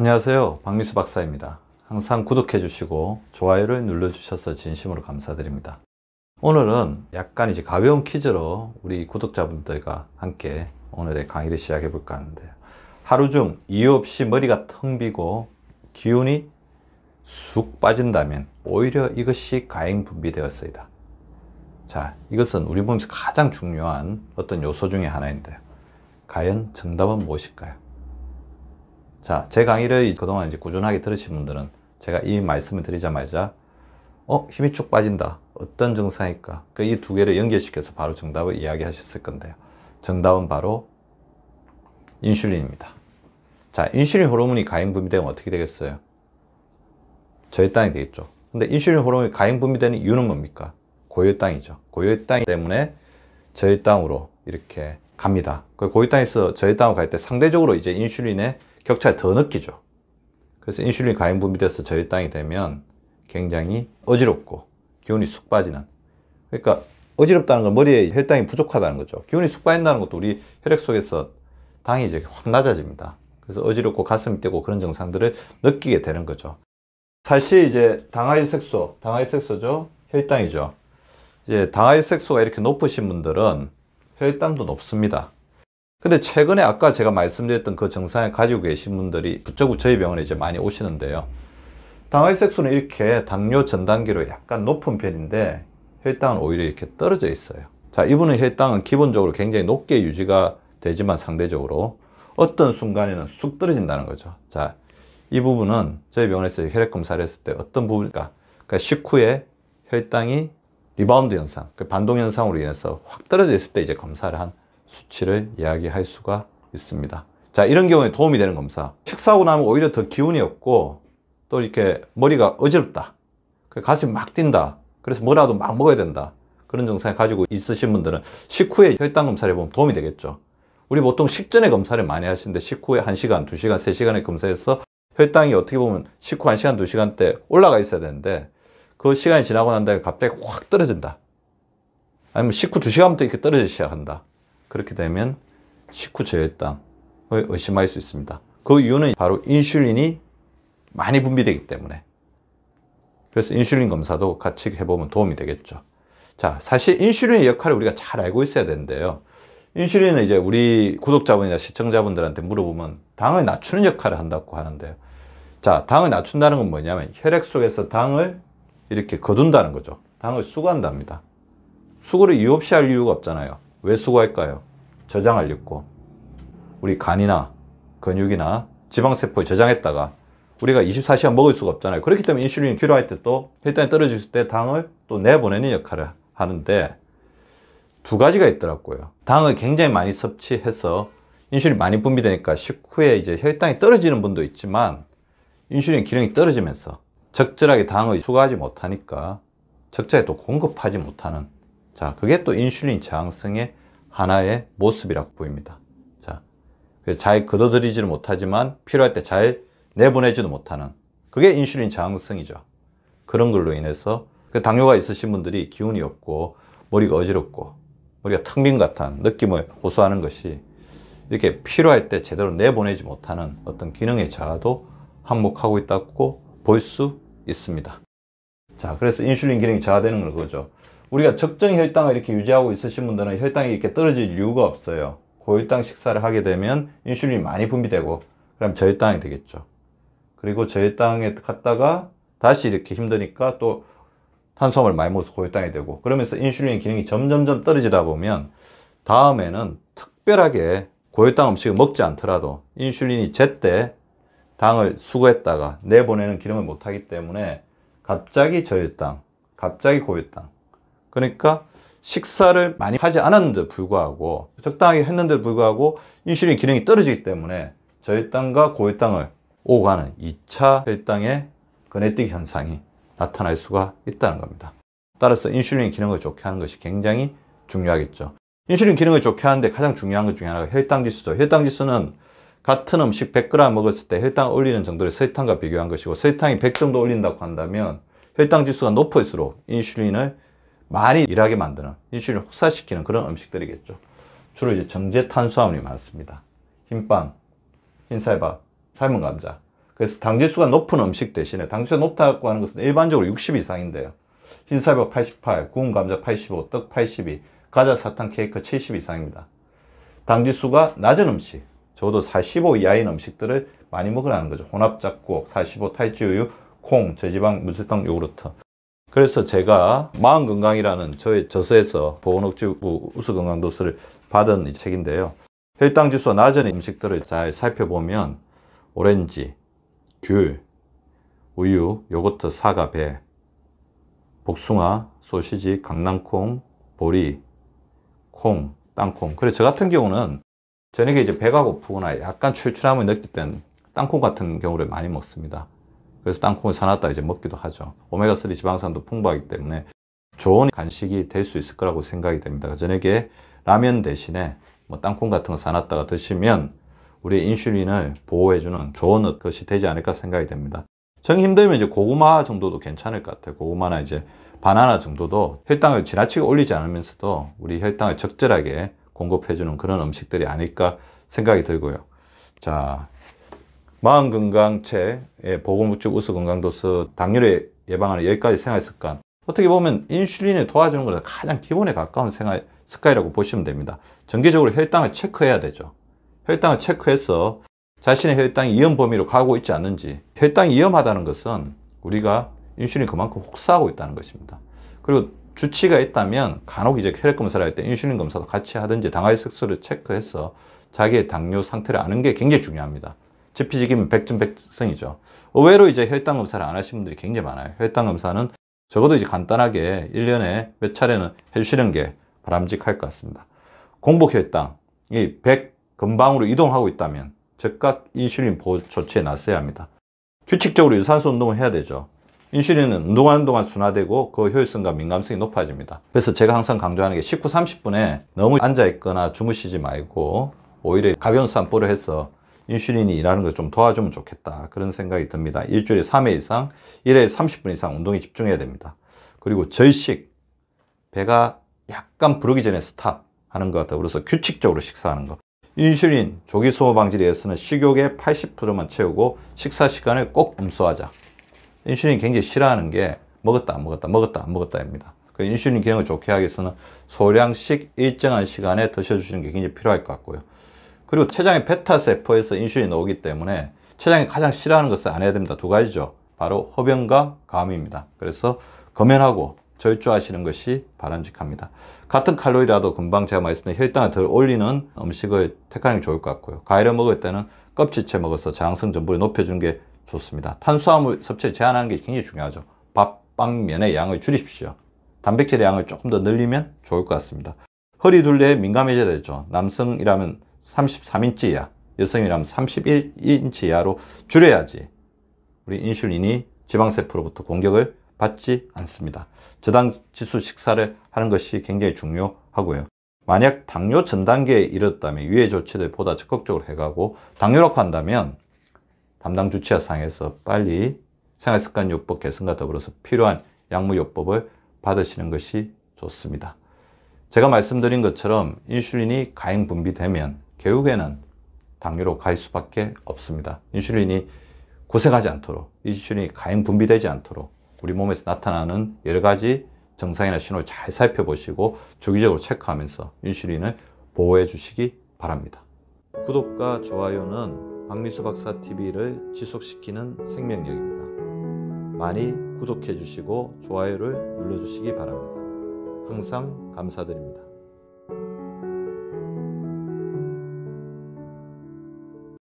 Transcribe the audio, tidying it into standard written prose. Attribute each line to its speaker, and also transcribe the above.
Speaker 1: 안녕하세요, 박미수 박사입니다. 항상 구독해 주시고 좋아요를 눌러 주셔서 진심으로 감사드립니다. 오늘은 약간 이제 가벼운 퀴즈로 우리 구독자분들과 함께 오늘의 강의를 시작해 볼까 하는데요. 하루 중 이유 없이 머리가 텅 비고 기운이 쑥 빠진다면 오히려 이것이 과잉 분비되었습니다. 자, 이것은 우리 몸에서 가장 중요한 어떤 요소 중에 하나인데요. 과연 정답은 무엇일까요? 자, 제 강의를 그동안 이제 꾸준하게 들으신 분들은 제가 이 말씀을 드리자마자 힘이 쭉 빠진다. 어떤 증상일까? 이 두 개를 연결시켜서 바로 정답을 이야기하셨을 건데요. 정답은 바로 인슐린입니다. 자, 인슐린 호르몬이 과잉 분비되면 어떻게 되겠어요? 저혈당이 되겠죠. 근데 인슐린 호르몬이 과잉 분비되는 이유는 뭡니까? 고혈당이죠. 고혈당 때문에 저혈당으로 이렇게 갑니다. 고혈당에서 저혈당으로 갈 때 상대적으로 이제 인슐린의 격차를 더 느끼죠. 그래서 인슐린이 과잉 분비돼서 저혈당이 되면 굉장히 어지럽고 기운이 쑥 빠지는, 그러니까 어지럽다는 건 머리에 혈당이 부족하다는 거죠. 기운이 쑥 빠진다는 것도 우리 혈액 속에서 당이 이제 확 낮아집니다. 그래서 어지럽고 가슴이 뛰고 그런 증상들을 느끼게 되는 거죠. 사실 이제 당하혈색소죠. 혈당이죠. 이제 당하혈색소가 이렇게 높으신 분들은 혈당도 높습니다. 근데 최근에 아까 제가 말씀드렸던 그 증상을 가지고 계신 분들이 부쩍 저희 병원에 이제 많이 오시는데요. 당하혈색소는 이렇게 당뇨 전 단계로 약간 높은 편인데 혈당은 오히려 이렇게 떨어져 있어요. 자, 이분은 혈당은 기본적으로 굉장히 높게 유지가 되지만 상대적으로 어떤 순간에는 쑥 떨어진다는 거죠. 자, 이 부분은 저희 병원에서 혈액 검사를 했을 때 어떤 부분일까? 그러니까 식후에 혈당이 리바운드 현상, 반동 현상으로 인해서 확 떨어져 있을 때 이제 검사를 한 수치를 이야기할 수가 있습니다. 자, 이런 경우에 도움이 되는 검사. 식사하고 나면 오히려 더 기운이 없고 또 이렇게 머리가 어지럽다. 가슴이 막 뛴다. 그래서 뭐라도 막 먹어야 된다. 그런 증상을 가지고 있으신 분들은 식후에 혈당 검사를 해보면 도움이 되겠죠. 우리 보통 식전에 검사를 많이 하시는데 식후에 1시간, 2시간, 3시간에 검사해서 혈당이 어떻게 보면 식후 1시간, 2시간 때 올라가 있어야 되는데 그 시간이 지나고 난 다음에 갑자기 확 떨어진다. 아니면 식후 2시간부터 이렇게 떨어지기 시작한다. 그렇게 되면 식후 저혈당을 의심할 수 있습니다. 그 이유는 바로 인슐린이 많이 분비되기 때문에. 그래서 인슐린 검사도 같이 해보면 도움이 되겠죠. 자, 사실 인슐린의 역할을 우리가 잘 알고 있어야 되는데요. 인슐린은 이제 우리 구독자분이나 시청자분들한테 물어보면 당을 낮추는 역할을 한다고 하는데요. 자, 당을 낮춘다는 건 뭐냐면 혈액 속에서 당을 이렇게 거둔다는 거죠. 당을 수거한답니다. 수거를 이유 없이 할 이유가 없잖아요. 왜 수거할까요? 저장하려고. 우리 간이나 근육이나 지방세포에 저장했다가 우리가 24시간 먹을 수가 없잖아요. 그렇기 때문에 인슐린이 필요할 때 또 혈당이 떨어졌을 때 당을 또 내보내는 역할을 하는데 두 가지가 있더라고요. 당을 굉장히 많이 섭취해서 인슐린이 많이 분비되니까 식후에 이제 혈당이 떨어지는 분도 있지만 인슐린 기능이 떨어지면서 적절하게 당을 수거하지 못하니까 적절하게 또 공급하지 못하는, 자, 그게 또 인슐린 저항성의 하나의 모습이라고 보입니다. 자, 잘 걷어들이지는 못하지만 필요할 때 잘 내보내지도 못하는, 그게 인슐린 저항성이죠. 그런 걸로 인해서 당뇨가 있으신 분들이 기운이 없고 머리가 어지럽고 머리가 텅 빈 것 같은 느낌을 호소하는 것이 이렇게 필요할 때 제대로 내보내지 못하는 어떤 기능의 저하도 한몫하고 있다고 볼 수 있습니다. 자, 그래서 인슐린 기능이 저하되는 건 그거죠. 우리가 적정 혈당을 이렇게 유지하고 있으신 분들은 혈당이 이렇게 떨어질 이유가 없어요. 고혈당 식사를 하게 되면 인슐린이 많이 분비되고 그럼 저혈당이 되겠죠. 그리고 저혈당에 갔다가 다시 이렇게 힘드니까 또 탄수화물을 많이 먹어서 고혈당이 되고, 그러면서 인슐린 기능이 점점점 떨어지다 보면 다음에는 특별하게 고혈당 음식을 먹지 않더라도 인슐린이 제때 당을 수거했다가 내보내는 기능을 못하기 때문에 갑자기 저혈당, 갑자기 고혈당. 그러니까 식사를 많이 하지 않았는데도 불구하고, 적당하게 했는데도 불구하고 인슐린 기능이 떨어지기 때문에 저혈당과 고혈당을 오고 가는 2차 혈당의 거네뛰기 현상이 나타날 수가 있다는 겁니다. 따라서 인슐린 기능을 좋게 하는 것이 굉장히 중요하겠죠. 인슐린 기능을 좋게 하는데 가장 중요한 것 중에 하나가 혈당 지수죠. 혈당 지수는 같은 음식 100g 먹었을 때 혈당을 올리는 정도를 설탕과 비교한 것이고, 설탕이 100 정도 올린다고 한다면 혈당 지수가 높을수록 인슐린을 많이 일하게 만드는, 인슐린을 혹사시키는 그런 음식들이겠죠. 주로 이제 정제 탄수화물이 많습니다. 흰빵, 흰쌀밥, 삶은 감자. 그래서 당지수가 높은 음식 대신에, 당지수가 높다고 하는 것은 일반적으로 60 이상인데요. 흰쌀밥 88, 구운 감자 85, 떡 82, 과자, 사탕, 케이크 70 이상입니다. 당지수가 낮은 음식, 적어도 45 이하인 음식들을 많이 먹으라는 거죠. 혼합 잡곡, 45 탈지우유, 콩, 저지방, 무설탕, 요구르트. 그래서 제가 마음건강이라는 저의 저서에서 보건복지부 우수건강도서를 받은 이 책인데요. 혈당 지수가 낮은 음식들을 잘 살펴보면 오렌지, 귤, 우유, 요거트, 사과, 배, 복숭아, 소시지, 강낭콩, 보리, 콩, 땅콩. 그래서 저 같은 경우는 저녁에 이제 배가 고프거나 약간 출출함을 느낄 땐 땅콩 같은 경우를 많이 먹습니다. 그래서 땅콩을 사놨다 이제 먹기도 하죠. 오메가3 지방산도 풍부하기 때문에 좋은 간식이 될 수 있을 거라고 생각이 됩니다. 저녁에 라면 대신에 뭐 땅콩 같은 거 사놨다가 드시면 우리의 인슐린을 보호해주는 좋은 것이 되지 않을까 생각이 됩니다. 정 힘들면 이제 고구마 정도도 괜찮을 것 같아요. 고구마나 이제 바나나 정도도 혈당을 지나치게 올리지 않으면서도 우리 혈당을 적절하게 공급해주는 그런 음식들이 아닐까 생각이 들고요. 자, 마음건강책, 보건복지부 우수건강도서 당뇨를 예방하는 10가지 생활습관. 어떻게 보면 인슐린을 도와주는 것은 가장 기본에 가까운 생활 습관이라고 보시면 됩니다. 정기적으로 혈당을 체크해야 되죠. 혈당을 체크해서 자신의 혈당이 위험 범위로 가고 있지 않는지. 혈당이 위험하다는 것은 우리가 인슐린 그만큼 혹사하고 있다는 것입니다. 그리고 주치가 있다면 간혹 이제 혈액 검사를 할 때 인슐린 검사도 같이 하든지 당화혈 색소를 체크해서 자기의 당뇨 상태를 아는 게 굉장히 중요합니다. 지피지기면 백전백승이죠. 의외로 이제 혈당 검사를 안 하시는 분들이 굉장히 많아요. 혈당 검사는 적어도 이제 간단하게 1년에 몇 차례는 해주시는 게 바람직할 것 같습니다. 공복 혈당이 100 근방으로 이동하고 있다면 즉각 인슐린 보호 조치에 나서야 합니다. 규칙적으로 유산소 운동을 해야 되죠. 인슐린은 운동하는 동안 순화되고 그 효율성과 민감성이 높아집니다. 그래서 제가 항상 강조하는 게 식후 30분에 너무 앉아있거나 주무시지 말고 오히려 가벼운 산보를 해서 인슐린이 일하는 걸 좀 도와주면 좋겠다, 그런 생각이 듭니다. 일주일에 3회 이상 1회에 30분 이상 운동에 집중해야 됩니다. 그리고 절식, 배가 약간 부르기 전에 스탑하는 것 같아요. 그래서 규칙적으로 식사하는 것. 인슐린 조기 소모 방지를 위해서는 식욕의 80%만 채우고 식사 시간을 꼭 엄수하자. 인슐린 굉장히 싫어하는 게 먹었다 안 먹었다 먹었다 안 먹었다입니다. 그 인슐린 기능을 좋게 하기 위해서는 소량씩 일정한 시간에 드셔주시는 게 굉장히 필요할 것 같고요. 그리고 췌장의 베타세포에서 인슐린이 나오기 때문에 췌장이 가장 싫어하는 것을 안 해야 됩니다. 두 가지죠. 바로 흡연과 감입니다. 그래서 검연하고 절주하시는 것이 바람직합니다. 같은 칼로리라도 금방 제가 말씀드린 혈당을 덜 올리는 음식을 택하는 게 좋을 것 같고요. 과일을 먹을 때는 껍질째 먹어서 저항성 전분을 높여주는 게 좋습니다. 탄수화물 섭취를 제한하는 게 굉장히 중요하죠. 밥, 빵, 면의 양을 줄이십시오. 단백질의 양을 조금 더 늘리면 좋을 것 같습니다. 허리 둘레에 민감해져야 되죠. 남성이라면 33인치 이하, 여성이라면 31인치 이하로 줄여야지 우리 인슐린이 지방세포로부터 공격을 받지 않습니다. 저당 지수 식사를 하는 것이 굉장히 중요하고요. 만약 당뇨 전 단계에 이르렀다면 유해 조치를 보다 적극적으로 해가고 당뇨라고 한다면 담당 주치의 상에서 빨리 생활습관요법 개선과 더불어서 필요한 약물요법을 받으시는 것이 좋습니다. 제가 말씀드린 것처럼 인슐린이 과잉 분비되면 결국에는 당뇨로 갈 수밖에 없습니다. 인슐린이 고생하지 않도록, 인슐린이 과잉 분비되지 않도록 우리 몸에서 나타나는 여러 가지 증상이나 신호를 잘 살펴보시고 주기적으로 체크하면서 인슐린을 보호해 주시기 바랍니다. 구독과 좋아요는 박미수 박사 TV를 지속시키는 생명력입니다. 많이 구독해 주시고 좋아요를 눌러 주시기 바랍니다. 항상 감사드립니다.